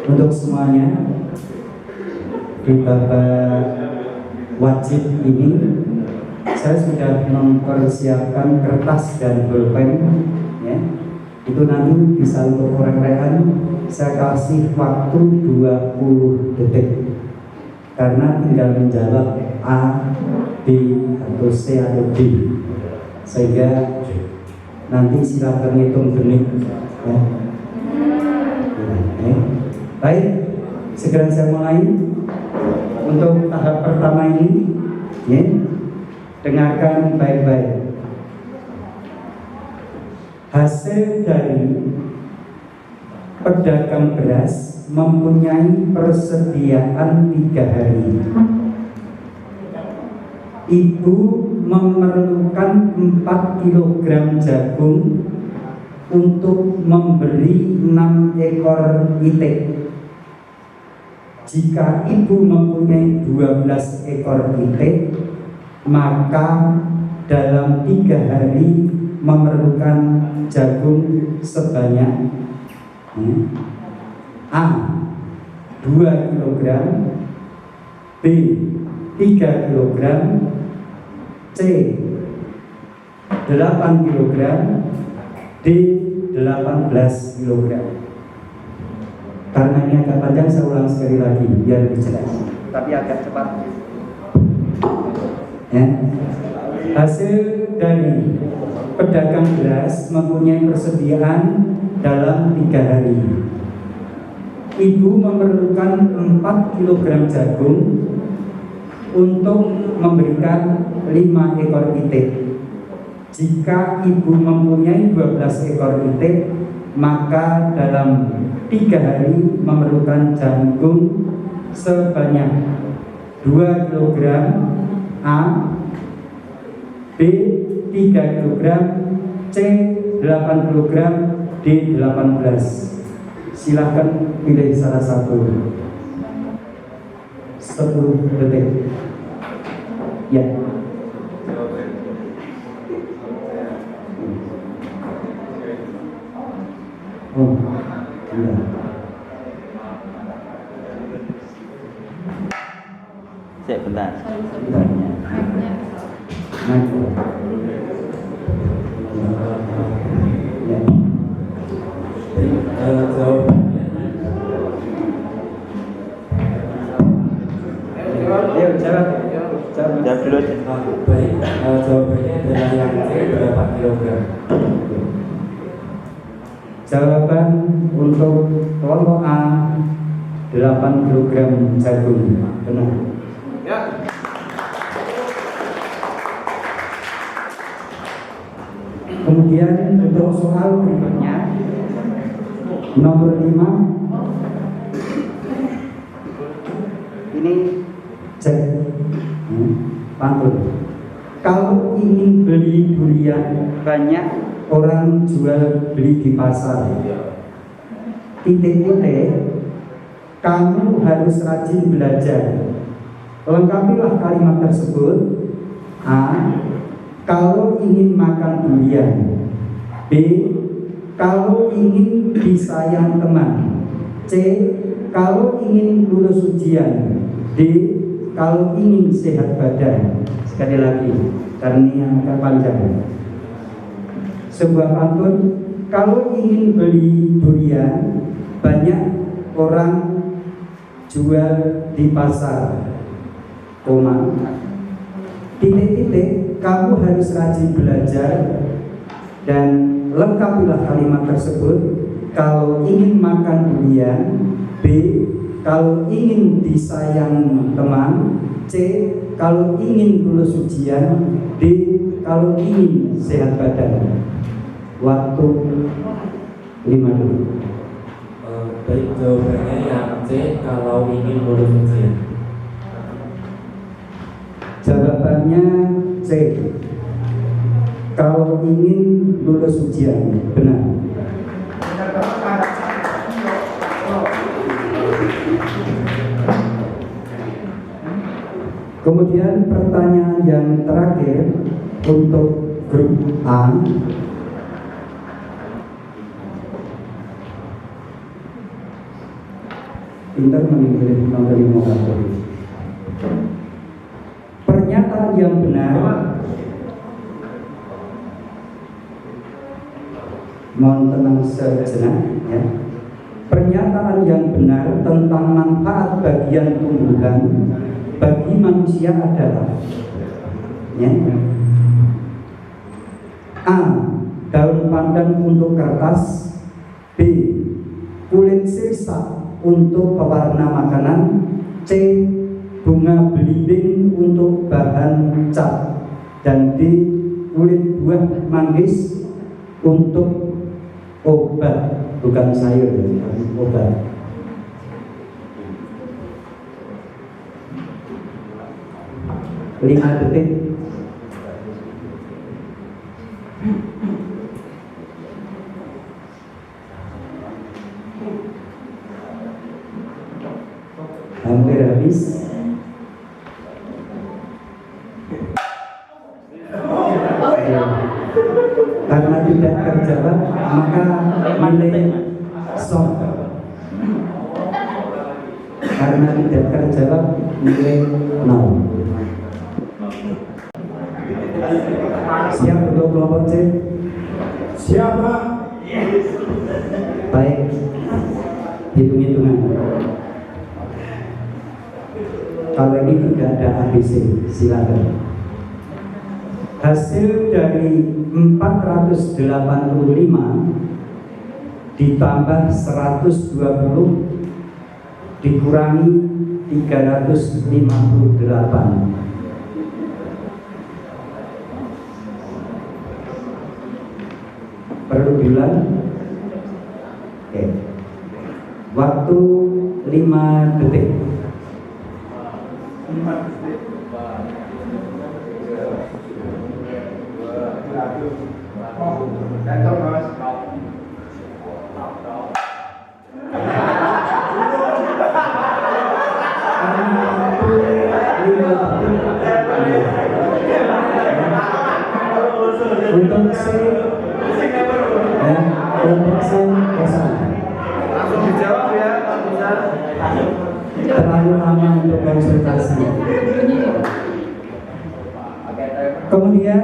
Untuk semuanya di babak wajib ini saya sudah mempersiapkan kertas dan pulpen ya. Itu nanti bisa untuk uraian. Saya kasih waktu 20 detik karena tinggal menjawab A, B, atau C atau D, sehingga nanti silakan hitung genit ya. Baik, segera saya mulai. Untuk tahap pertama ini ya, dengarkan baik-baik. Hasil dari pedagang beras mempunyai persediaan 3 hari. Ibu memerlukan 4 kg jagung untuk memberi 6 ekor itik. Jika ibu mempunyai 12 ekor itik, maka dalam 3 hari memerlukan jagung sebanyak A 2 kg, B 3 kg, C 8 kg, D 18 kg. Karena ini agak panjang, saya ulang sekali lagi biar lebih jelas, tapi agak cepat ya. Hasil dari pedagang beras mempunyai persediaan dalam 3 hari. Ibu memerlukan 4 kg jagung untuk memberikan 5 ekor itik. Jika ibu mempunyai 12 ekor itik, maka dalam 3 hari memerlukan jagung sebanyak 2 kg A, B 3 kg, C 8 kg, D 18. Silakan pilih salah satu. 10 detik. Ya. Oh, iya. Bentar. Naik. Ya. Ayo jawab dulu. Baik, jawabannya adalah yang C, berapa kilogram? Jawaban untuk kelompok A 8 kg jagung. Benar. Ya. Kemudian untuk soal berikutnya nomor 5. Ini cek pantun. Kalau ingin beli durian, banyak orang jual beli di pasar. Titik-titik, kamu harus rajin belajar. Lengkapilah kalimat tersebut. A. Kalau ingin makan durian. B. Kalau ingin disayang teman. C. Kalau ingin lulus ujian. D. Kalau ingin sehat badan. Sekali lagi, karena ini agak panjang. Sebuah pantun. Kalau ingin beli durian, banyak orang jual di pasar. Koma. Titik-titik, kamu harus rajin belajar dan lengkapilah kalimat tersebut. Kalau ingin makan durian. B. Kalau ingin disayang teman. C. Kalau ingin lulus ujian. D. Kalau ingin sehat badan. Waktu 5 dulu. Baik, jawabannya yang C, kalau ingin lulus ujian. Jawabannya C. Kalau ingin lulus ujian. Benar. Kemudian pertanyaan yang terakhir untuk grup A. pintar memilih menerima kabeh. Pernyataan yang benar, mohon tenang sejenak ya. Pernyataan yang benar tentang manfaat bagian tumbuhan bagi manusia adalah ya. A. Daun pandan untuk kertas. B. Kulit sirsak untuk pewarna makanan. C. Bunga belimbing untuk bahan cat. Dan D. Kulit buah manggis untuk obat, bukan sayur ya, obat. Lima detik. Hampir habis. Karena tidak terjawab, maka nilai soft. Karena tidak terjawab, nilai 0. Siap untuk kelompok C? Siap, Pak. Baik, hitung-hitungan. Kalau ini tidak ada ABC, silakan. Hasil dari 485 ditambah 120 dikurangi 358. Perlu diulang? Oke. Waktu 5 detik. Untuk C ya, untuk C kosong. Langsung dijawab ya, Pak Bisa. Terlalu lama untuk konsultasi. Kemudian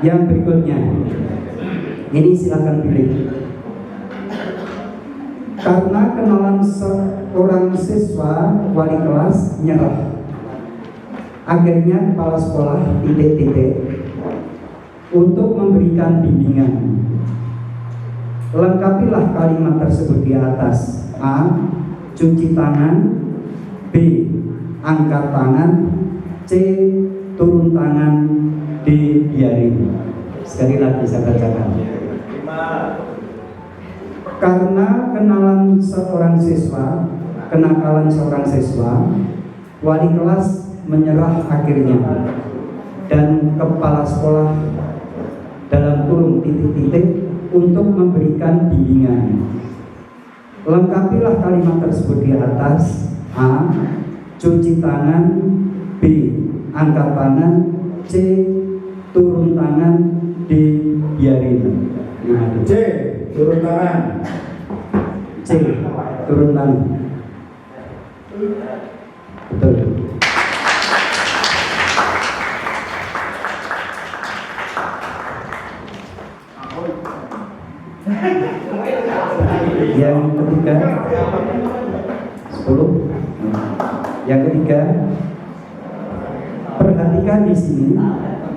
yang berikutnya, ini silakan pilih. Karena kenalan seorang siswa, wali kelas nyerah. Akhirnya kepala sekolah titik-titik untuk memberikan bimbingan. Lengkapilah kalimat tersebut di atas. A. Cuci tangan. B. Angkat tangan. C. Turun tangan. D. Biarin. Sekali lagi saya bacakan. Karena kenakalan seorang siswa, wali kelas menyerah akhirnya, dan kepala sekolah dalam kurung titik-titik untuk memberikan bimbingan. Lengkapilah kalimat tersebut di atas. A. Cuci tangan. B. Angkat tangan. C. Turun tangan. D. Biarin. Nah, C. Turun tangan. C. Turun tangan. Betul. Yang ketiga 10. Yang ketiga, perhatikan di sini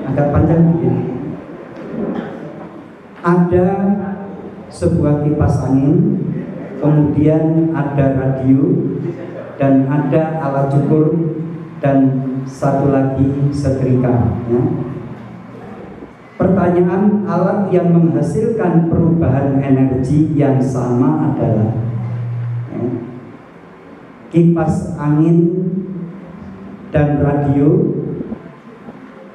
agak panjang dikit. Ada sebuah kipas angin, kemudian ada radio, dan ada alat cukur, dan satu lagi setrika ya. Pertanyaan, alat yang menghasilkan perubahan energi yang sama adalah ya, kipas angin dan radio,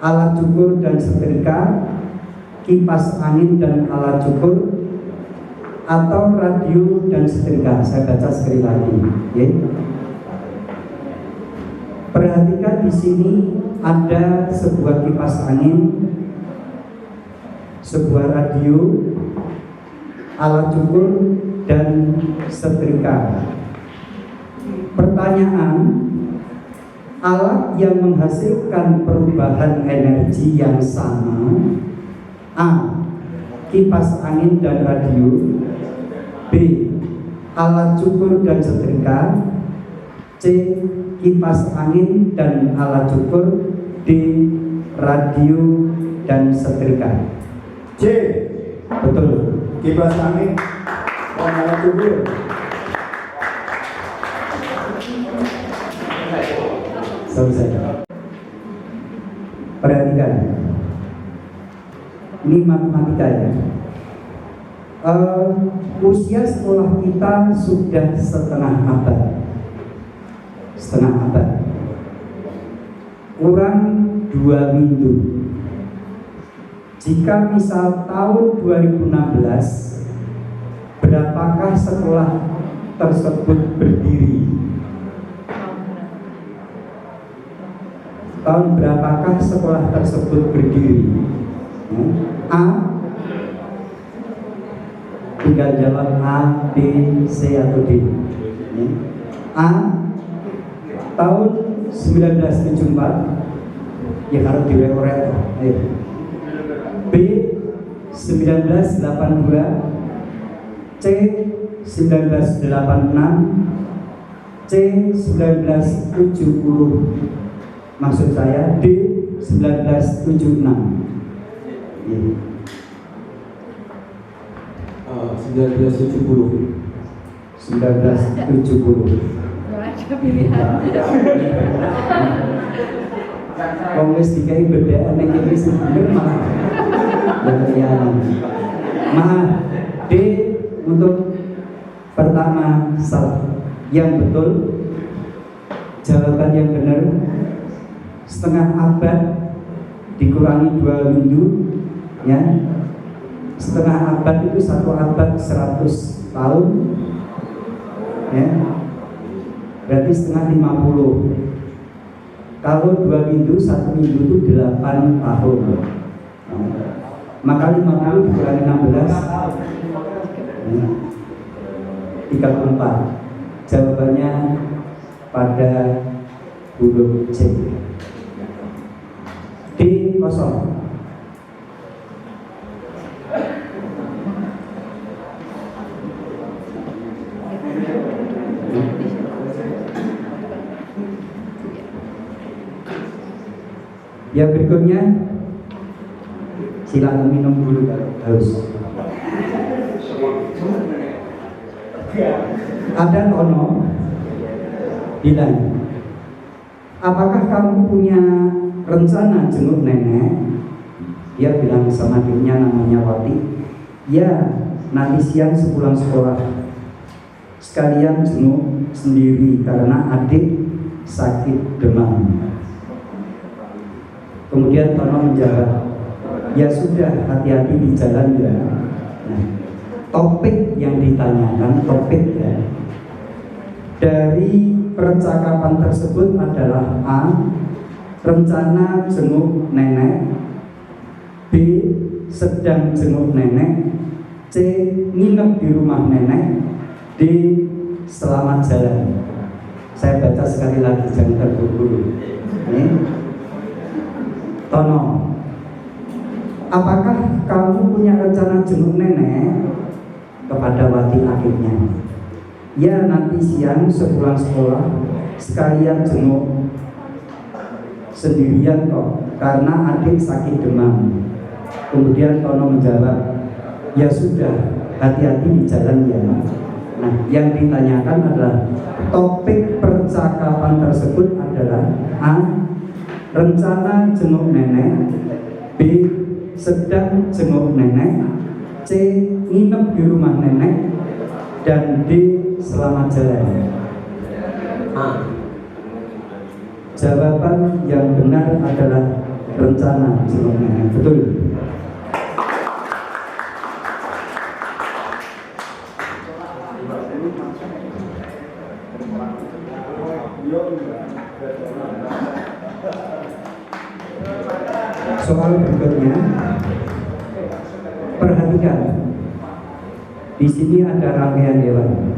alat cukur dan setrika, kipas angin dan alat cukur, atau radio dan setrika. Saya baca sekali lagi ya. Perhatikan di sini ada sebuah kipas angin, sebuah radio, alat cukur, dan setrika. Pertanyaan, alat yang menghasilkan perubahan energi yang sama: A. Kipas angin dan radio. B. Alat cukur dan setrika. C. Kipas angin dan alat cukur. D. Radio dan setrika. C. Betul. Kipas angin dan alat cukur. Selesai. Perhatikan, ini matematika ya. Usia sekolah kita sudah setengah abad. Kurang 2 minggu. Jika misal tahun 2016, berapakah sekolah tersebut berdiri? Tahun berapakah sekolah tersebut berdiri? A. Tinggal jawab A, B, C atau D. A. Tahun 1974. Ya harus direkoret. B. 1982. C. 1986. C. 1970. Maksud saya D. 1976. 1970. 1970. Kongres dikai beda nek iki sebener malah maaf. D untuk pertama salah. Yang betul, jawaban yang benar, setengah abad dikurangi 2 minggu, ya. Setengah abad itu 1 abad 100 tahun, ya. Berarti setengah 50. Kalau 2 minggu, 1 minggu itu 8 tahun. Maka 50 dikurangi 16, 34. Jawabannya pada huruf C. D kosong. Yang berikutnya, silakan minum dulu kalau haus. Ada Tono bilang, apakah kamu punya rencana jenguk nenek? Dia bilang sama adiknya namanya Wati, ya nanti siang sepulang sekolah sekalian jenguk sendiri karena adik sakit demam. Kemudian Tono menjawab, ya sudah, hati-hati di jalan ya. Nah, topik yang ditanyakan, topik ya, dari percakapan tersebut adalah A. Rencana jenguk nenek. B. Sedang jenguk nenek. C. Nginep di rumah nenek. D. Selamat jalan. Saya baca sekali lagi, jangan terburu-buru. Tono, apakah kamu punya rencana jenguk nenek? Kepada Wati akhirnya, ya nanti siang sepulang sekolah sekalian jenguk sendirian kok karena adik sakit demam. Kemudian Tono menjawab, ya sudah, hati-hati di jalan ya. Nah, yang ditanyakan adalah topik percakapan tersebut adalah A. Rencana jenguk nenek. B. Sedang jenguk nenek. C. Nginep di rumah nenek. Dan D. Selamat jalan. A. Jawaban yang benar adalah rencana jenguk nenek. Betul. Soal berikutnya, perhatikan. Di sini ada rangkaian hewan.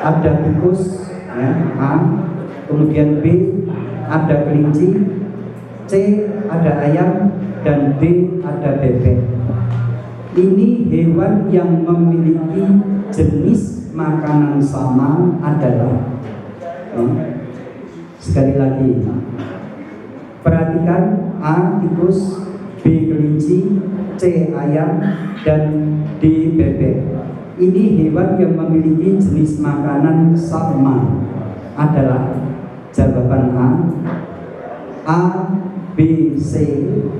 Ada tikus, ya, A. Kemudian B, ada kelinci, C, ada ayam, dan D, ada bebek. Ini hewan yang memiliki jenis makanan sama adalah, sekali lagi, perhatikan, A. tikus, B. kelinci, C. ayam, dan D. bebek. Ini hewan yang memiliki jenis makanan sama adalah, jawaban A, B, C,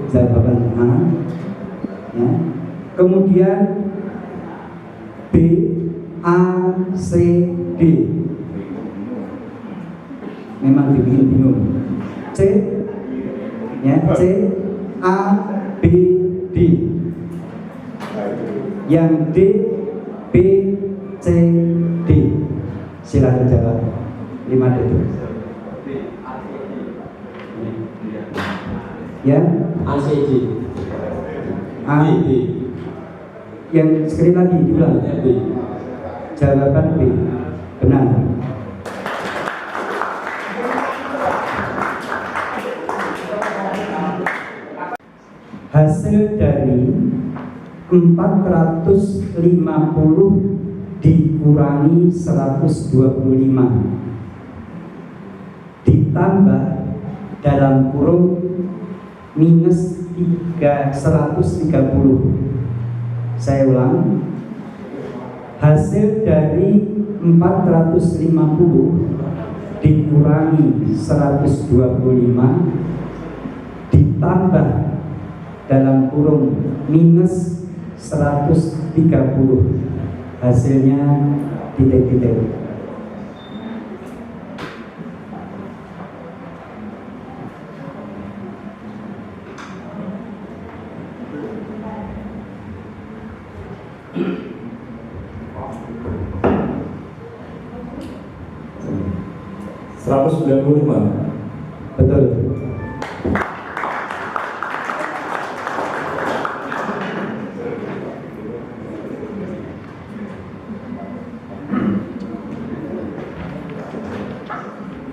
jawaban A, ya. Kemudian B, A, C, D. Memang dibikin bingung. C, ya, C, A, B, D. Yang D, B, C, D. Silakan jawab. 5 detik. Ya, ACD. A. Yang sekali lagi diulang. B. Jawaban B. Benar. Hasil dari 450 dikurangi 125 ditambah dalam kurung minus 130. Saya ulang, hasil dari 450 dikurangi 125 ditambah dalam kurung minus 130, hasilnya titik-titik. Betul.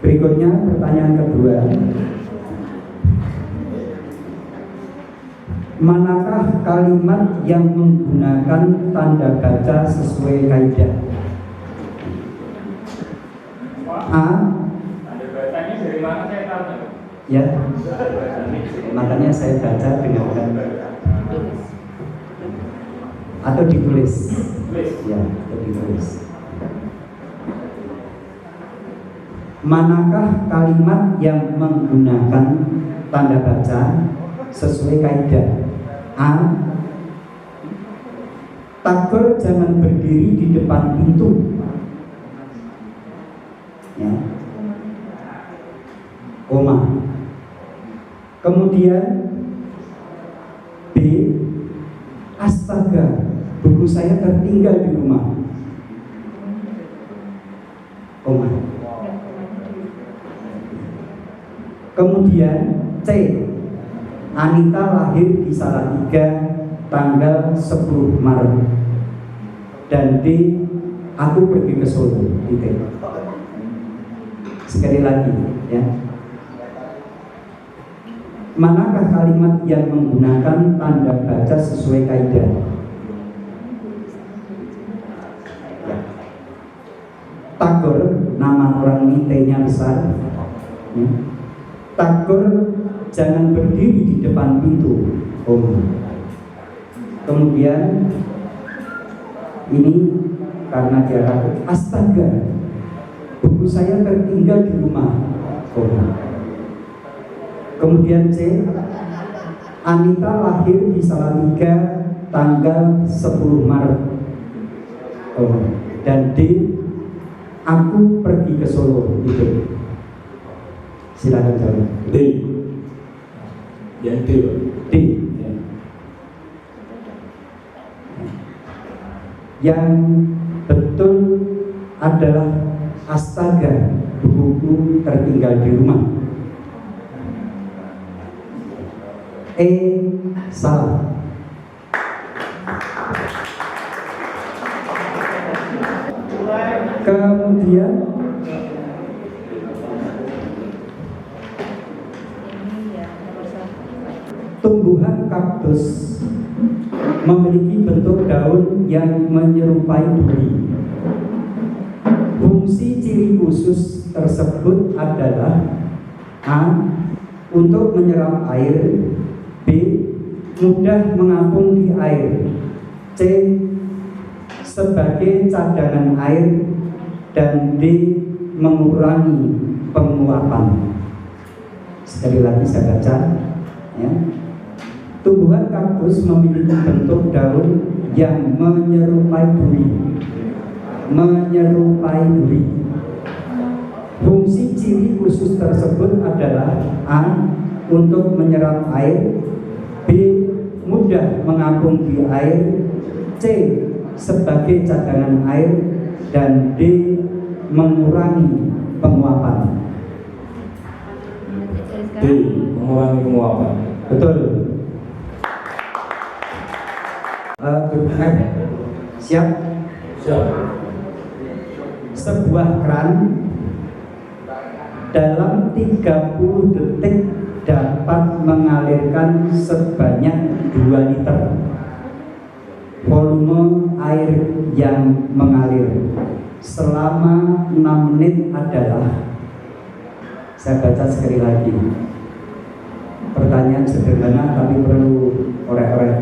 Berikutnya pertanyaan kedua. Manakah kalimat yang menggunakan tanda baca sesuai kaidah? A. Tanda bacanya dari mana saya tahu? Ya, makanya saya baca dengarkan. Atau ditulis. Ya, atau ditulis. Manakah kalimat yang menggunakan tanda baca sesuai kaidah? A. Takbir jangan berdiri di depan pintu. Ya. Koma. Kemudian B. Astaga, buku saya tertinggal di rumah. Koma. Kemudian C. Anita lahir di Salatiga tanggal 10 Maret. Dan D. Aku pergi ke Solo. Titik. Sekali lagi, ya. Manakah kalimat yang menggunakan tanda baca sesuai kaidah? Ya. Tagore, nama orang ini T-nya besar. Ya. Tagore jangan berdiri di depan pintu. Kemudian ini karena dia takut, astaga, buku saya tertinggal di rumah. Kemudian C. Anita lahir di Salatiga tanggal 10 Maret. Dan D. Aku pergi ke Solo. Itu. Silakan jawab. D. Yang D. D. Yang betul adalah astaga, bukuku tertinggal di rumah. E. Salah. Kemudian tumbuhan kaktus memiliki bentuk daun yang menyerupai duri. Fungsi ciri khusus tersebut adalah A. Untuk menyerap air, B. Mudah mengapung di air, C. Sebagai cadangan air, dan D. Mengurangi penguapan. Sekali lagi saya baca ya. Tumbuhan kaktus memiliki bentuk daun yang menyerupai duri. Fungsi ciri khusus tersebut adalah A. Untuk menyerap air, B. Mudah mengapung di air, C. Sebagai cadangan air, dan D. Mengurangi penguapan. D. Mengurangi penguapan. Betul. Siap? Siap. Sebuah keran dalam 30 detik dapat mengalirkan sebanyak 2 liter volume air yang mengalir selama 6 menit adalah. Saya baca sekali lagi. Pertanyaan sederhana tapi perlu orek-orek.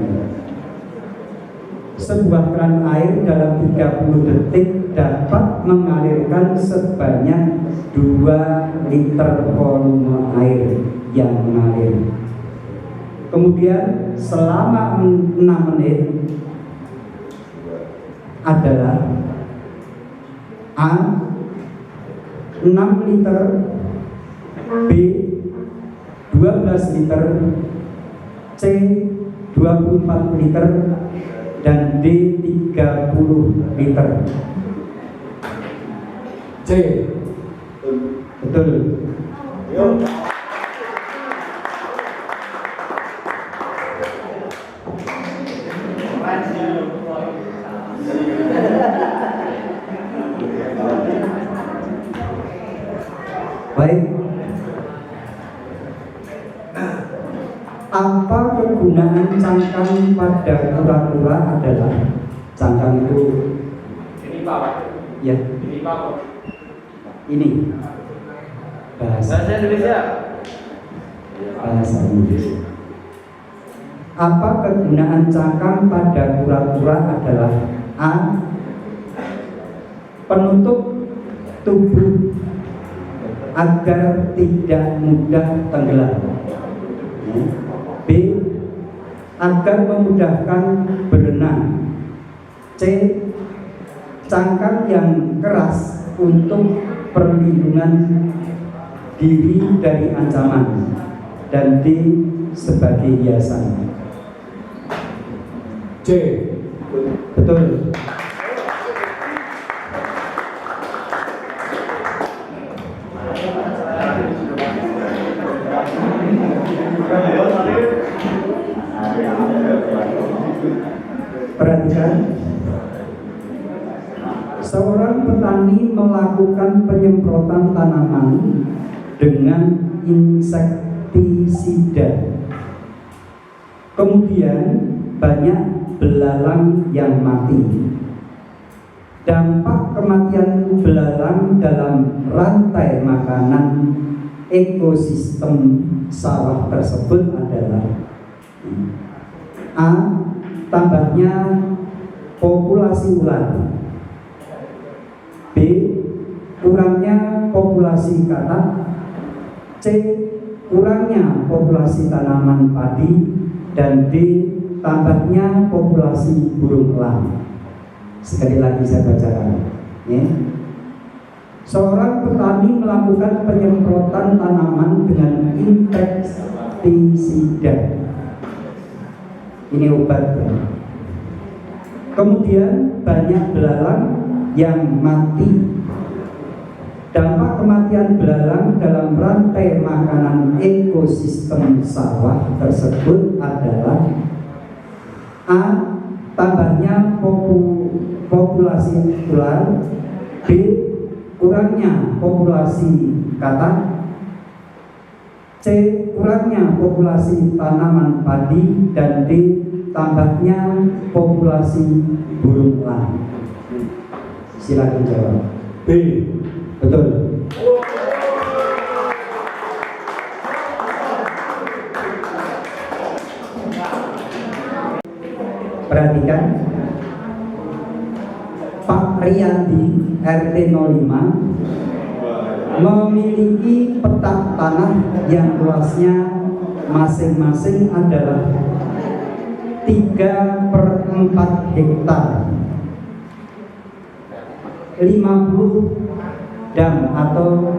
Sebuah keran air dalam 30 detik dapat mengalirkan sebanyak 2 liter volume air yang mengalir. Kemudian selama 6 menit adalah A. 6 liter, B. 12 liter, C. 24 liter, dan D. 30 liter. C. Betul. Baik. Apa kegunaan cangkang pada kura-kura adalah? Cangkang itu Ini Pak. ya Ini Pak. ini bahasa Indonesia. Inggris. Apa kegunaan cangkang pada kura-kura adalah? A. Penutup tubuh agar tidak mudah tenggelam. B. Agar memudahkan berenang. C. Cangkang yang keras untuk perlindungan diri dari ancaman, dan D. Sebagai hiasan. C. Betul. Perhatikan. Seorang petani melakukan penyemprotan tanaman dengan insektisida. Kemudian banyak belalang yang mati. Dampak kematian belalang dalam rantai makanan ekosistem sawah tersebut adalah A. Tambahnya populasi ular, B. Kurangnya populasi katak, C. Kurangnya populasi tanaman padi, dan D. Tambahnya populasi burung elang. Sekali lagi saya bacakan ya. Seorang petani melakukan penyemprotan tanaman dengan insektisida. Ini obat. Kemudian banyak belalang yang mati. Dampak kematian belalang dalam rantai makanan ekosistem sawah tersebut adalah A. Tambahnya populasi ular, B. Kurangnya populasi katak, C. C. Kurangnya populasi tanaman padi. Dan D. Tambahnya populasi burung elang. Silakan jawab. B. Betul. Perhatikan, Pak Riyandi RT 05 memiliki petak tanah yang luasnya masing-masing adalah 3/4 hektar, 50 dam atau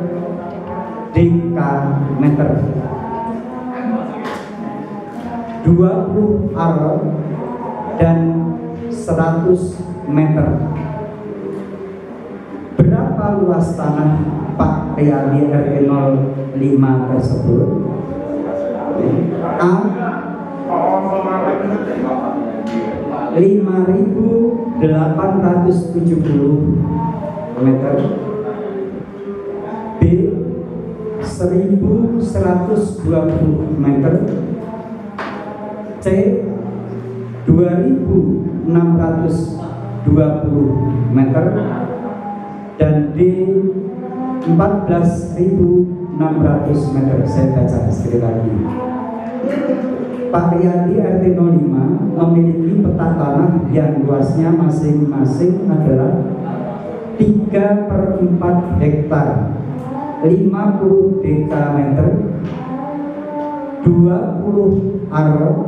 dekameter, 20 ar dan 100 meter. Berapa luas tanah Pak Riyadi RT 05 tersebut? A. 5.870 meter. B. 1.120 meter. C. 2.620 meter. Dan D. 14.600 meter. Saya baca sekali lagi. Pak Riyadi RT 05 memiliki peta tanah yang luasnya masing-masing adalah 3/4 hektar, 50 dekameter, 20 ar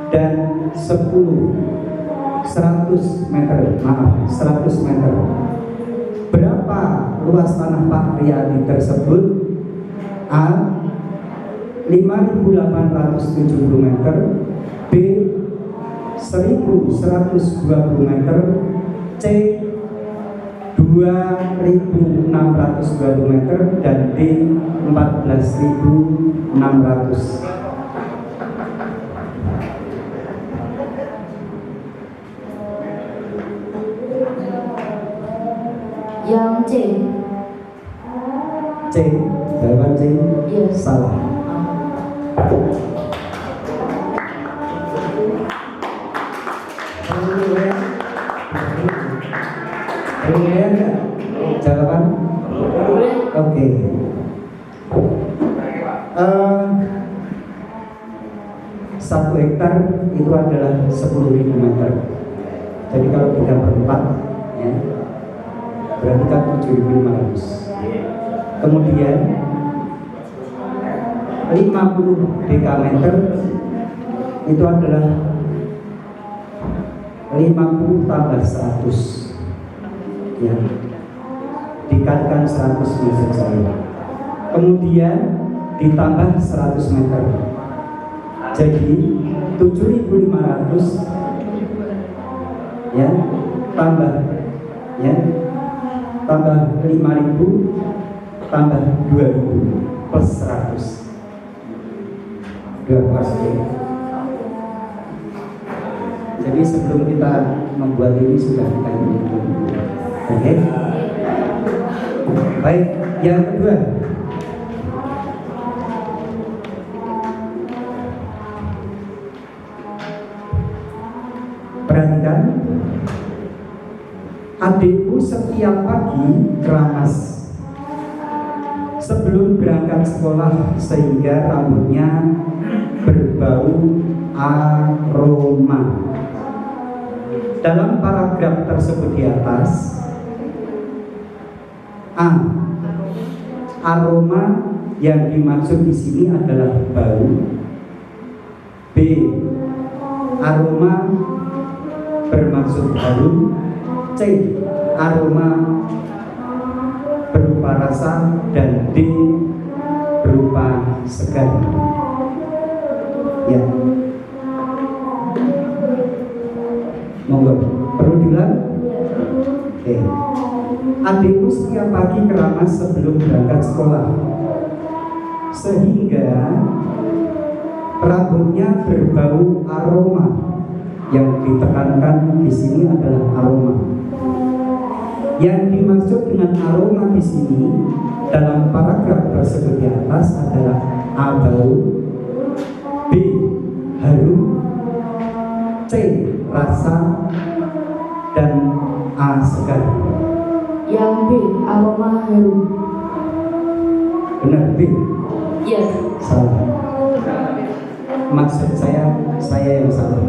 dan 100 meter. Maaf, 100 meter. Berapa luas tanah Pak Riyadi tersebut? A. 5.870 meter. B. 1.120 meter. C. 2.620 meter. Dan D. 14.600. Yang C. C. Jawaban C. Yes. Salah. Boleh enggak jawaban? Oke. 1 hektar itu adalah 10.000 meter. Jadi kalau 3/4 ya, berarti kan 7.500. Kemudian 50 dekameter itu adalah 50 tambah 100 ya, dikalikan 100 maksud saya, kemudian ditambah 100 meter, jadi 7.500 ya, tambah 5.000 tambah 2.000 plus 100 Jadi sebelum kita membuat ini sudah kita hitung. Oke. Baik, yang kedua. Perhatikan. Adikku setiap pagi keramas sebelum berangkat sekolah sehingga rambutnya berbau aroma. Dalam paragraf tersebut di atas, A. Aroma yang dimaksud di sini adalah bau. B. Aroma bermaksud harum. C. Aroma berupa rasa. Dan D. berupa segar. Ya. Monggo, perlu diulang? Oke. Adikku setiap pagi keramas sebelum berangkat sekolah sehingga rambutnya berbau aroma. Yang ditekankan di sini adalah aroma. Yang dimaksud dengan aroma di sini dalam paragraf tersebut di atas adalah A. Bau, B. Harum, C. Rasa, dan A. Segar. Yang B, aroma harum. Benar, B? Yes. Salah. Maksud saya yang salah.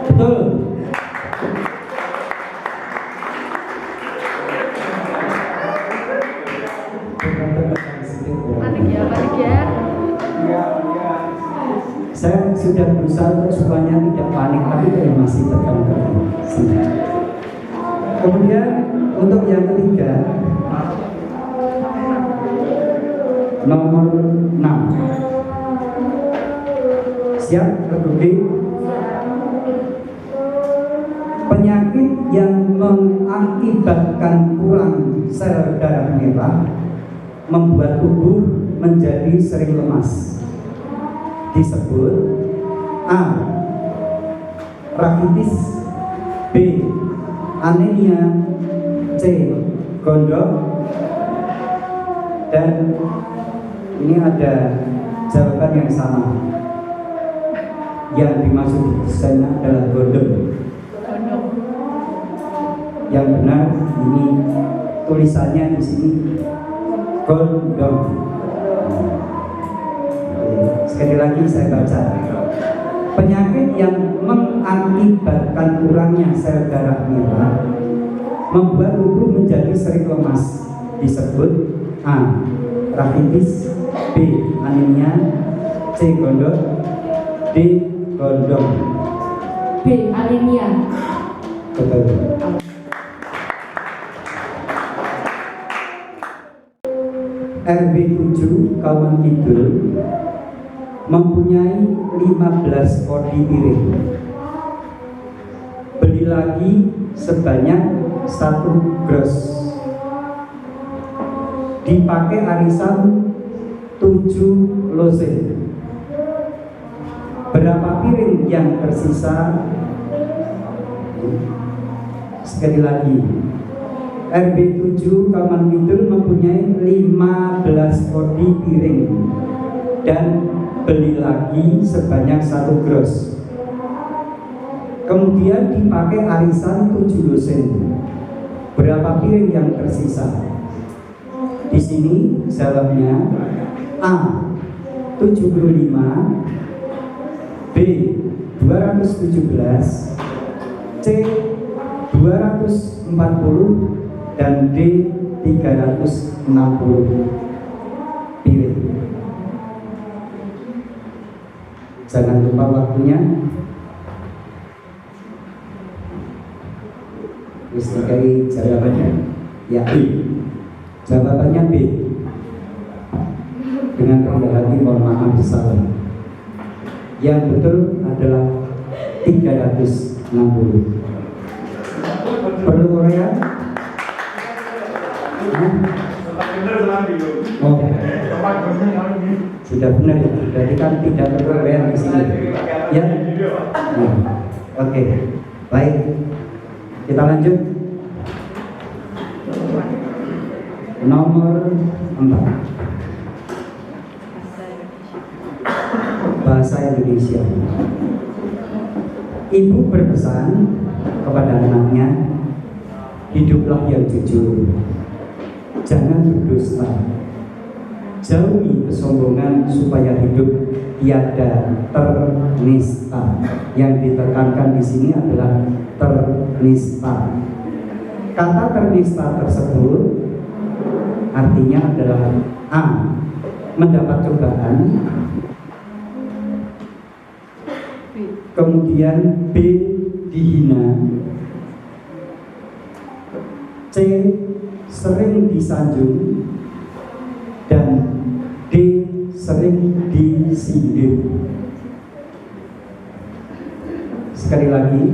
Betul. Panik ya. Saya sudah berusaha untuk semuanya tidak panik, tapi masih tegang-tegang. Kemudian untuk yang ketiga, nomor 6. Siap, terbukti. Penyakit yang mengakibatkan kurang sel darah merah membuat tubuh menjadi sering lemas. Disebut A. Rakitis, B. Anemia, C. Gondok, dan ini ada jawaban yang sama. Yang dimaksud di sana adalah gondok. Yang benar ini tulisannya di sini gondok. Sekali lagi saya baca. Penyakit yang mengakibatkan kurangnya sel darah merah membuat tubuh menjadi sering lemas. Disebut A. Rakitis, B. Anemia, C. Gondok, D. Gondok. B. Anemia. Betul. RB7 Kauman Kidul mempunyai 15 kodi piring. Beli lagi sebanyak 1 gros. Dipakai arisan 7 lose. Berapa piring yang tersisa? Sekali lagi, RB7 Kauman Kidul mempunyai 15 kodi piring dan beli lagi sebanyak 1 gros. Kemudian dipakai arisan 7 dosen. Berapa piring yang tersisa? Di sini jawabnya A. 75, B. 217, C. 240, dan D. 360 piring. Jangan lupa waktunya. Mesti jawabannya. Ya, B. Jawabannya B. Dengan rendah hati mohon maaf salah. Yang betul adalah 360. Perlu korea? Oh, sudah benar ya. Berarti kan tidak perlu korea di sini. Ya. Oke. Baik. Kita lanjut. Nomor 4. Bahasa Indonesia. Ibu berpesan kepada anaknya, hiduplah yang jujur, jangan berdusta, jauhi kesombongan supaya hidup tiada ternista. Yang ditekankan di sini adalah ternista. Kata ternista tersebut artinya adalah A. Mendapat cobaan, kemudian B. Dihina, C. Sering disanjung, dan D. Sering disindir. Sekali lagi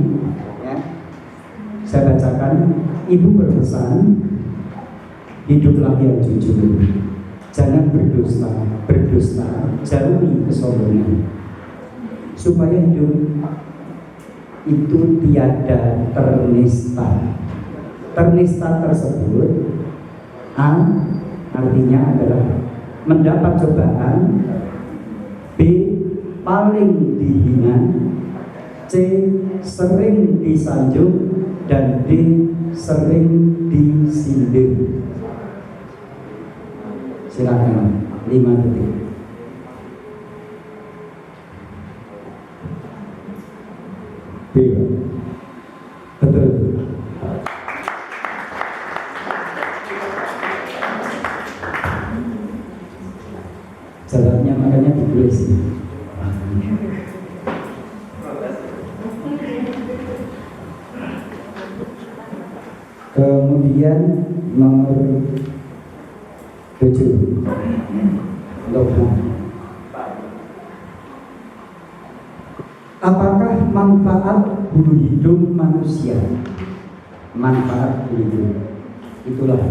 ya, saya bacakan. Ibu berpesan, hiduplah yang jujur, jangan berdusta, jauhi kesombongan, supaya hidup itu tiada ternista. Ternista tersebut A artinya adalah mendapat cobaan, B. paling dihina, C. sering disanjung, dan D. sering disindir. Silakan 5 detik. B. Betul. Jawabnya makanya ditulis. Kemudian nomor 7 Lokman. Apakah manfaat bulu hidung manusia? Manfaat bulu hidung itulah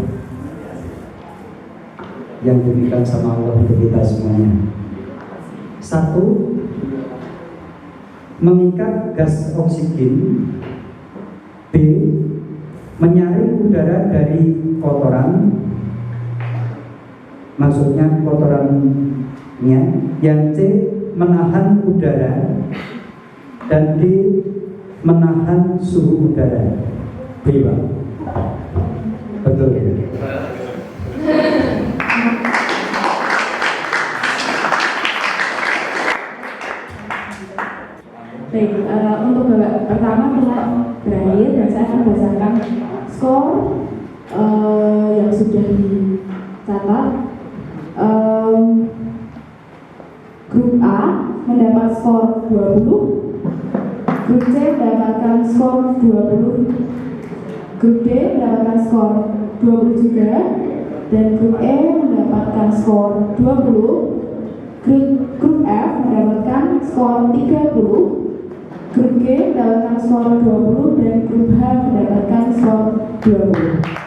yang diberikan sama Allah untuk kita semuanya. 1. Mengikat gas oksigen. B. Menyaring udara dari kotoran, maksudnya kotorannya. Yang C. Menahan udara, dan D. menahan suhu udara. B. Pak. Betul. Baik, untuk babak pertama telah berakhir dan saya akan bacakan skor yang sudah dicatat. Grup A mendapat skor 20, grup C mendapatkan skor 20, grup D mendapatkan skor 20 juga, dan grup E mendapatkan skor 20, grup F mendapatkan skor 30, grup G mendapatkan skor 20, dan grup H mendapatkan skor 20.